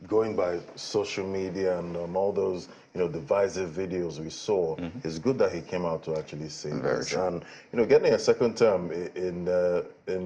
going by social media and all those, divisive videos we saw, it's good that he came out to actually say this. And, getting a second term in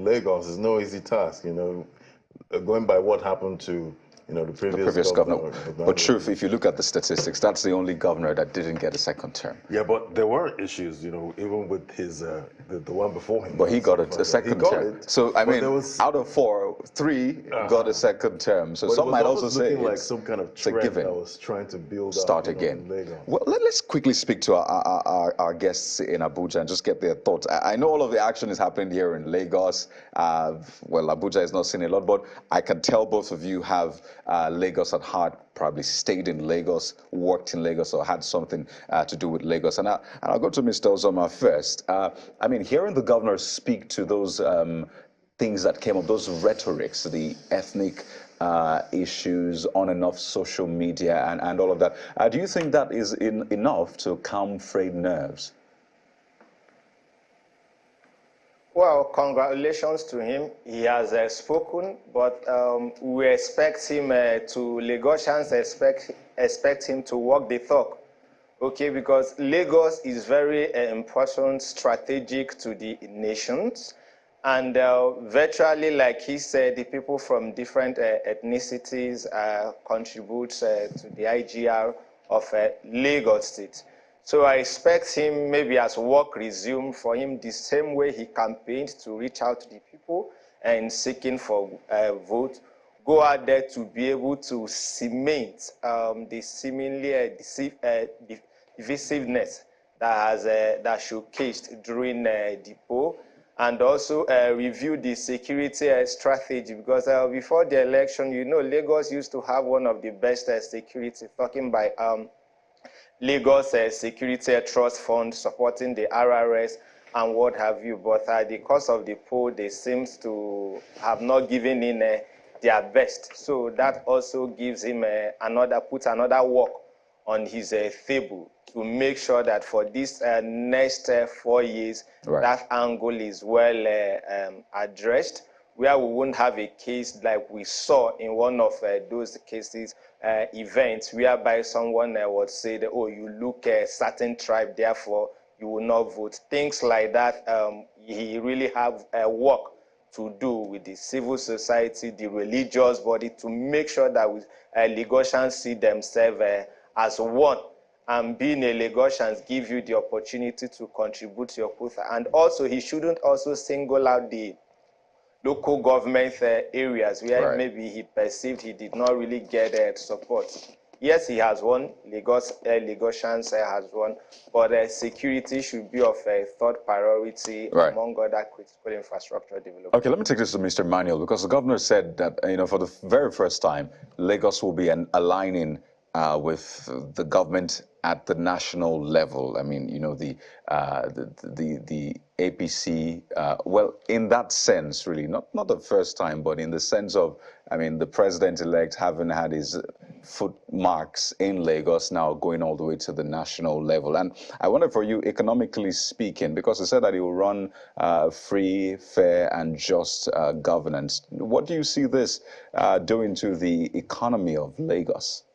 Lagos is no easy task, going by what happened to the previous governor. But truth, if you look at the statistics, that's the only governor that didn't get a second term. Yeah, but there were issues, even with his the one before him. But he got a second term. So I mean, out of 4, 3 got a second term. So some might also say like some kind of trend that was trying to build start up, again. Well, let's quickly speak to our guests in Abuja and just get their thoughts. I know all of the action is happening here in Lagos. Well, Abuja is not seeing a lot, but I can tell both of you have Lagos at heart, probably stayed in Lagos, worked in Lagos, or had something to do with Lagos. And I'll go to Mr. Ozoma first. I mean, hearing the governor speak to those things that came up, those rhetorics, the ethnic issues on and off social media and all of that, do you think that is enough to calm frayed nerves? Well, congratulations to him. He has spoken, but we expect him Lagosians expect him to walk the talk, okay? Because Lagos is very important, strategic to the nations, and virtually, like he said, the people from different ethnicities contribute to the IGR of Lagos State. So I expect him, maybe as work resume, for him the same way he campaigned to reach out to the people and seeking for vote, go out there to be able to cement the seemingly divisiveness that showcased during the poll, and also review the security strategy, because before the election, Lagos used to have one of the best security, talking by Lagos Security Trust Fund supporting the RRS and what have you. But at the course of the poll, they seem to have not given in their best. So that also gives him puts another work on his table to make sure that for this next 4 years, that angle is well addressed, where we won't have a case like we saw in one of those cases, events, whereby someone would say that, oh, you look a certain tribe, therefore you will not vote. Things like that, he really have work to do with the civil society, the religious body, to make sure that Lagosians see themselves as one. And being a Lagosians give you the opportunity to contribute to your quota. And also, he shouldn't also single out the local government areas where maybe he perceived he did not really get support. Yes, he has won. Lagosians has won, but security should be of a third priority among other critical infrastructure development. Okay, let me take this to Mr. Manuel, because the governor said that for the very first time, Lagos will be aligning with the government at the national level. I mean, the APC, well, in that sense, really, not the first time, but in the sense of, I mean, the president-elect having had his footmarks in Lagos now going all the way to the national level. And I wonder for you, economically speaking, because he said that he will run free, fair, and just governance. What do you see this doing to the economy of Lagos?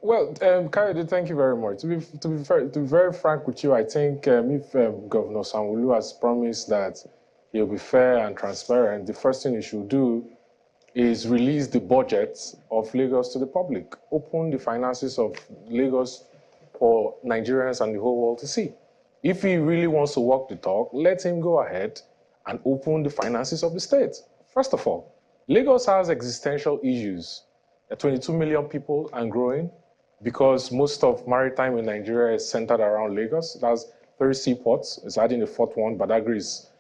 Well, Kayode, thank you very much. To be very frank with you, I think if Governor Sanwo-Olu has promised that he'll be fair and transparent, the first thing he should do is release the budget of Lagos to the public, open the finances of Lagos for Nigerians and the whole world to see. If he really wants to walk the talk, let him go ahead and open the finances of the state. First of all, Lagos has existential issues. 22 million people and growing, because most of maritime in Nigeria is centered around Lagos. It has 3 seaports. It's adding a 4th one. Badagry is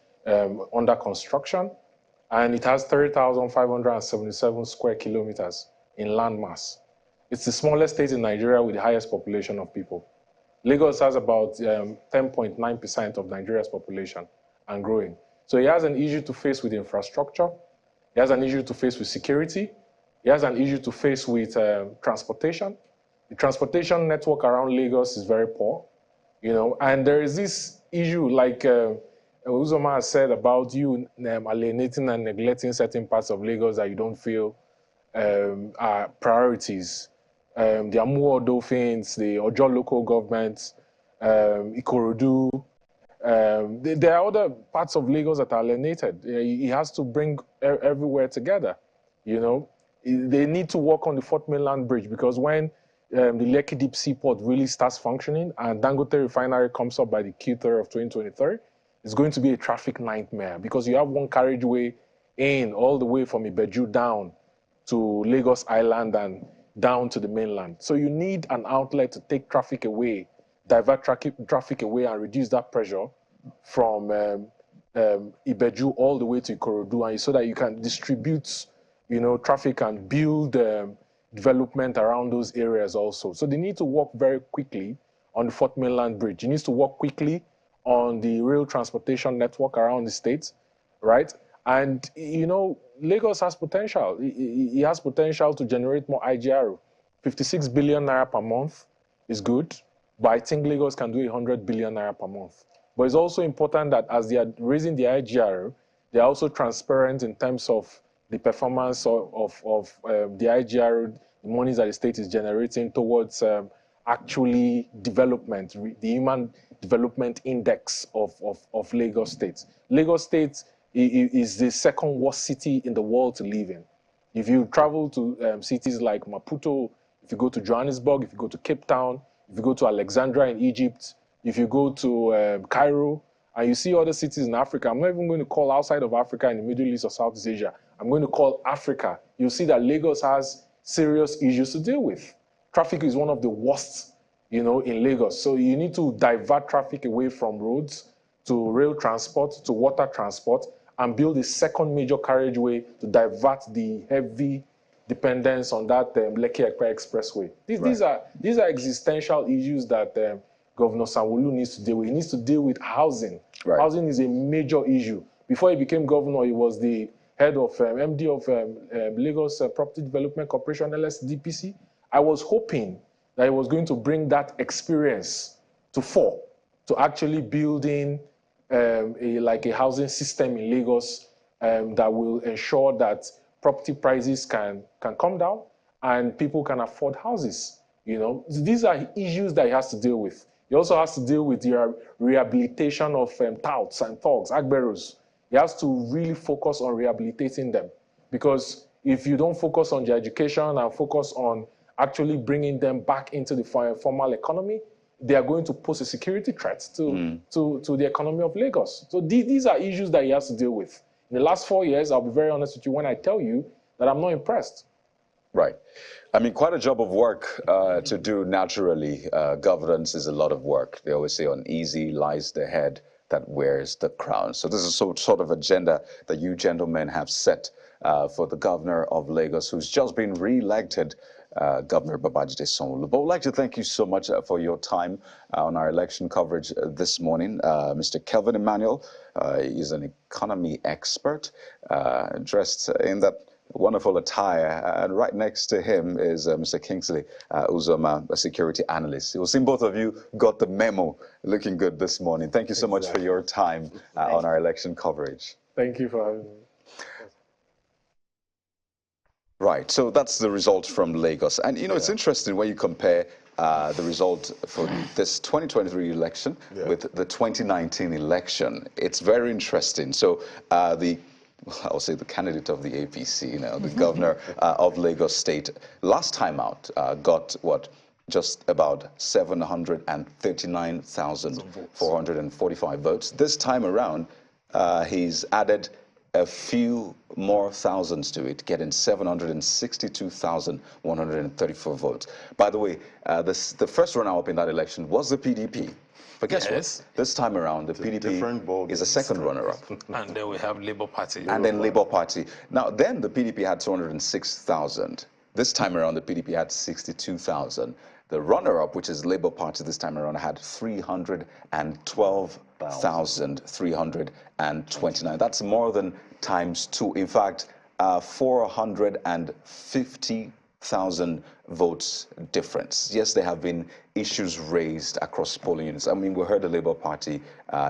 under construction. And it has 30,577 square kilometers in landmass. It's the smallest state in Nigeria with the highest population of people. Lagos has about 10.9% of Nigeria's population and growing. So he has an issue to face with infrastructure. He has an issue to face with security. He has an issue to face with transportation. The transportation network around Lagos is very poor, and there is this issue, like Uzoma has said, about you alienating and neglecting certain parts of Lagos that you don't feel priorities. The Amuwo Dolphins, the Ojo local government, Ikorodu. There are other parts of Lagos that are alienated. He has to bring everywhere together. You know, they need to work on the Fourth Mainland Bridge, because when the Lekki Deep Seaport really starts functioning and Dangote Refinery comes up by the Q3 of 2023, it's going to be a traffic nightmare, because you have one carriageway in all the way from Ibeju down to Lagos Island and down to the mainland. So you need an outlet to take traffic away, divert traffic away, and reduce that pressure from Ibeju all the way to Ikorodu, and so that you can distribute, traffic and build development around those areas also. So they need to work very quickly on the Fourth Mainland Bridge. It needs to work quickly on the rail transportation network around the state, right? And, Lagos has potential. It has potential to generate more IGR. 56 billion naira per month is good, but I think Lagos can do 100 billion naira per month. But it's also important that as they are raising the IGR, they are also transparent in terms of the performance of the IGR, the monies that the state is generating towards actually development, the Human Development Index of Lagos State. Lagos State is the second worst city in the world to live in. If you travel to cities like Maputo, if you go to Johannesburg, if you go to Cape Town, if you go to Alexandria in Egypt, if you go to Cairo, and you see other cities in Africa, I'm not even going to call outside of Africa in the Middle East or Southeast Asia. I'm going to call Africa. You'll see that Lagos has serious issues to deal with. Traffic is one of the worst, in Lagos. So you need to divert traffic away from roads to rail transport, to water transport, and build a second major carriageway to divert the heavy dependence on that Lekki-Ekpe Expressway. These are existential issues that Governor Sanwo-Olu needs to deal with. He needs to deal with housing. Right. Housing is a major issue. Before he became governor, he was the head of MD of Lagos Property Development Corporation, LSDPC. I was hoping that he was going to bring that experience to fore, to actually building a housing system in Lagos that will ensure that property prices can come down and people can afford houses. These are issues that he has to deal with. He also has to deal with the rehabilitation of touts and thugs, agberos. He has to really focus on rehabilitating them, because if you don't focus on their education and focus on actually bringing them back into the formal economy, they are going to pose a security threat to the economy of Lagos. So these are issues that he has to deal with. In the last 4 years, I'll be very honest with you when I tell you that I'm not impressed. Right. I mean, quite a job of work to do naturally. Governance is a lot of work. They always say uneasy lies the head that wears the crown. So this is sort of agenda that you gentlemen have set for the governor of Lagos, who's just been re-elected, Governor Babajide Sanwo-Olu. But I would like to thank you so much for your time on our election coverage this morning. Mr. Kelvin Emmanuel is an economy expert, dressed in that wonderful attire, and right next to him is Mr. Kingsley Uzoma, a security analyst. It will seem both of you got the memo. Looking good this morning. Thank you so much for your time on our election coverage. Thank you for having me. Right, so that's the result from Lagos. And, it's interesting when you compare the result for this 2023 election with the 2019 election. It's very interesting. So I'll say the candidate of the APC, the governor of Lagos State, last time out got just about 739,445 votes. This time around, he's added a few more thousands to it, getting 762,134 votes. By the way, the first runner-up in that election was the PDP. But guess what? This time around, the PDP is a second runner-up. And then we have Labour Party. Labour Party. Now, then the PDP had 206,000. This time around, the PDP had 62,000. The runner-up, which is Labour Party this time around, had 312,329. That's more than times two. In fact, 450,000 votes difference. Yes, there have been issues raised across polling units. I mean, we heard the Labour Party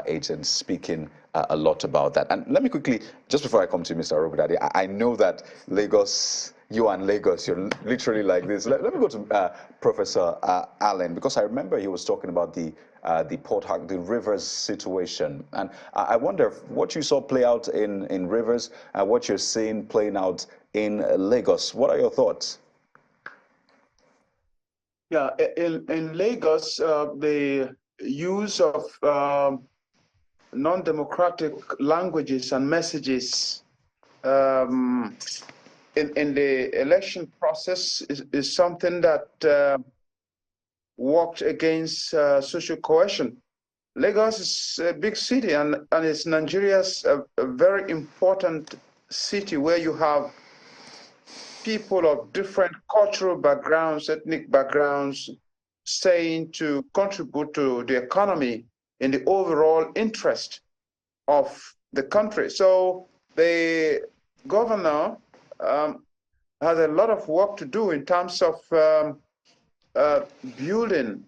agent speaking a lot about that. And let me quickly, just before I come to Mr. Orogodade, I know that Lagos you and Lagos, you're literally like this. Let me go to Professor Allen, because I remember he was talking about the the Rivers situation, and I wonder what you saw play out in Rivers and what you're seeing playing out in Lagos. What are your thoughts? Yeah, in Lagos, the use of non-democratic languages and messages in the election process is something that worked against social cohesion. Lagos is a big city, and it's Nigeria's a very important city where you have people of different cultural backgrounds, ethnic backgrounds, staying to contribute to the economy in the overall interest of the country. So the governor has a lot of work to do in terms of building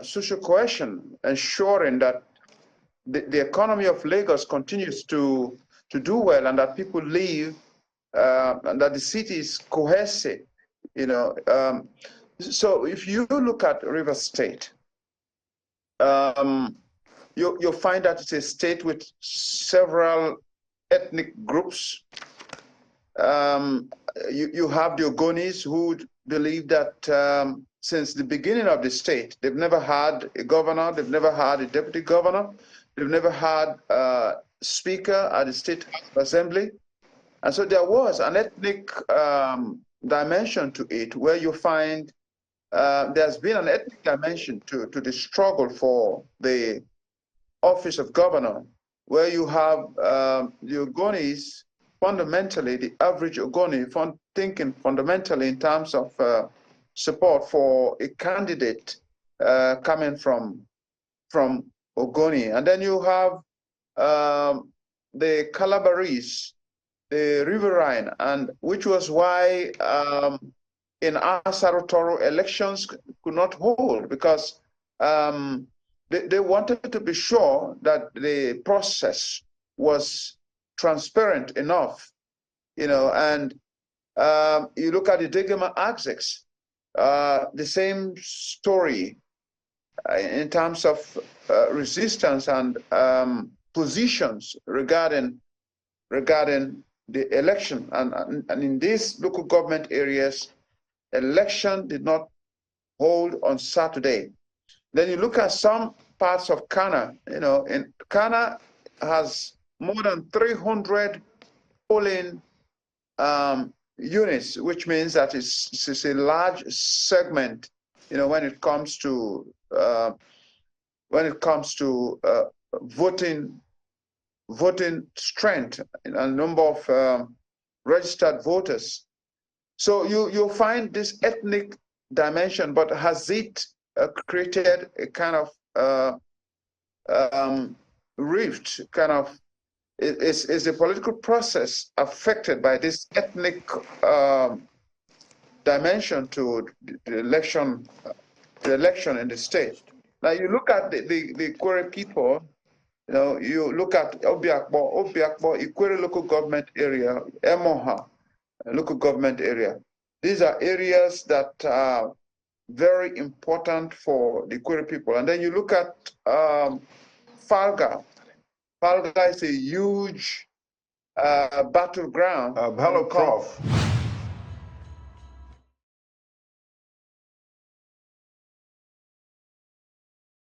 social cohesion, ensuring that the economy of Lagos continues to do well, and that people live, and that the city is cohesive. You know, so if you look at River State, you'll find that it's a state with several ethnic groups. You have the Ogonis, who believe that since the beginning of the state, they've never had a governor, they've never had a deputy governor, they've never had a speaker at the state assembly. And so there was an ethnic dimension to it, where you find there's been an ethnic dimension to the struggle for the office of governor, where you have the Ogonis, fundamentally, the average Ogoni thinking fundamentally in terms of support for a candidate coming from Ogoni. And then you have the Calabarese, the Riverine, and which was why in Asaro Toro elections could not hold, because they wanted to be sure that the process was transparent enough, you know. And you look at the Degema Axis, the same story in terms of resistance and positions regarding the election. And in these local government areas, election did not hold on Saturday. Then you look at some parts of Kana, you know, and Kana has more than 300 polling units, which means that it's a large segment, you know, when it comes to voting strength and a number of registered voters. So you'll find this ethnic dimension, but has it created a kind of rift? Kind of, is the political process affected by this ethnic dimension to the election in the state? Now you look at the Kwere people. You know, you look at Obiakbo, Ikwere local government area, Emoha local government area. These are areas that are very important for the Kwere people. And then you look at Falga. Falga is a huge battleground. Hello, Prof.